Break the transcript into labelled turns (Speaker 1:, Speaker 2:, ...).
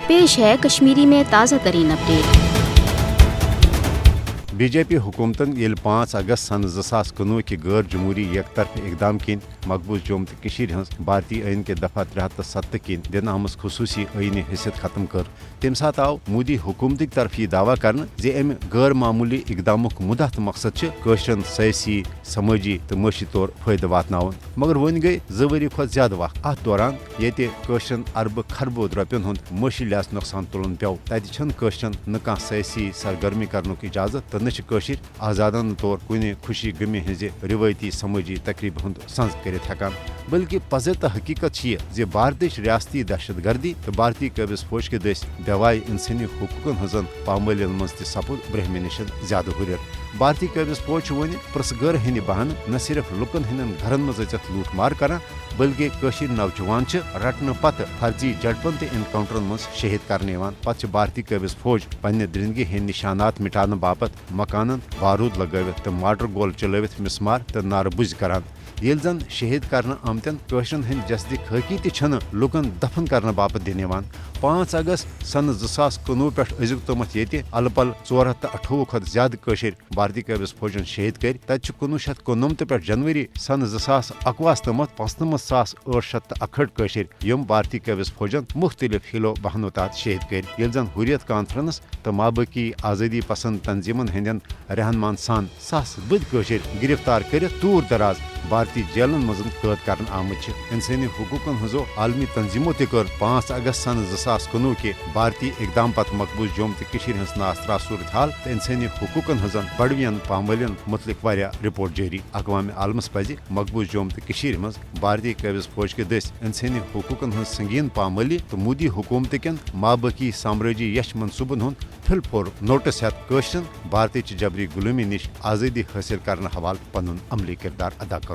Speaker 1: पेश है कश्मीरी में ताज़ा तरीन अपडेट।
Speaker 2: BJP हुकूमतन ये 5 अगस्त सन 2019 कि गैर जमहूरी एक तरफ इकदाम किन मकबूज जम्मू तो कशीर हज भारतीय आइन के दफा 73 किन दिन आमस खसूसी आइनी हैसियत खत्म कर तम सात आव मोदी हुकूमत तरफ यह दावा कर अमि गैर मामूली इकदाम मुद्दा तो मकसद कशरन सयासी समाजी तो मशी तौर फायदे वातनावन मगर वन गई 2 वरी खुद ज्यादा वक्त अत दौरान ये कशरन अरब खरबो रुपयन हुंद मशी लिहाज नुकसान तुलन पेव तत कशरन न कह सयासी सरगर्मी करने इजाजत तो नशिर आजादान तौर कुछ खुशी गमी हज रिवायती समाजी तकरीब हूं संज कर हेकान बल्कि पजर तो हकीकत ये भारत रियासती दहशत गर्दी तो भारतीय कबिज फौज के दस बेवाय इंसानी हकूकन हजन पामल मज सपुद ब्रह्म नश ज्यादा हुर भारतीय कबिज फौज वन प्रसगर हंद बहान न सिर्फ लुकन हंद घरन मज लूट मार कर बल्कि कशीर नौजवान रटने पत फर्जी झड़पन तो इनकाउंटरन मज शहीद करने पे भारतीय कबिज फौज पन्ने दरिंदगी हंद निशानात मिटाने बापत मकानन बारूद लगवित तो मार्टर गोल चलवित मिसमार तो नारबुज करान ये जन शहीद करने आमतन कशरन हंद जसदिक हकी तन लुकन दफन करने बापत दिन 5 अगस्त सन 2019 पे अजुक तमत ये अलपल 428 खुद ज्यादा कशर भारतीय कबिज फौजन शहीद कर तत 1999 पे जनवरी सन 2021 तमत 95,861 कशर यम भारतीय कबिज फौजन मुख्तलिफ हिलो बहनो तहत शहीद कर ये जन हुरियत कॉन्फ्रेंस तो माबकी आज़ादी पसंद तंजीमन हंदन रहनमान सान सास बद कशर गिरफ्तार कर दूर दराज भारतीय जेलन मज कैद कर आमत इंसानी हकूकन हजो आलमी तंजीमों कर 5 अगस्त सन 2019 के भारतीय इकदाम पत मकबूज जम्मू तो कशीर हज नासरा सूरत हाल तो इंसानी हकूकन हजन बड़वियन पामलियन मुतलिक रिपोर्ट जारी अक़वाम आलमस पज मकबूज जम्मू तो कशीर मज भारतीय कबिज फौज के दस इंसानी हकूकन हज संगीन पामली तो मोदी हुकूमत कन माबकी साम्राजी यश मनसूबन हूं फिलफोर नोटिस हेत कशरन भारतीय जबरी गुलामी निश आज़ादी हासिल करने हवाल पनुन अमली किरदार अदा कर।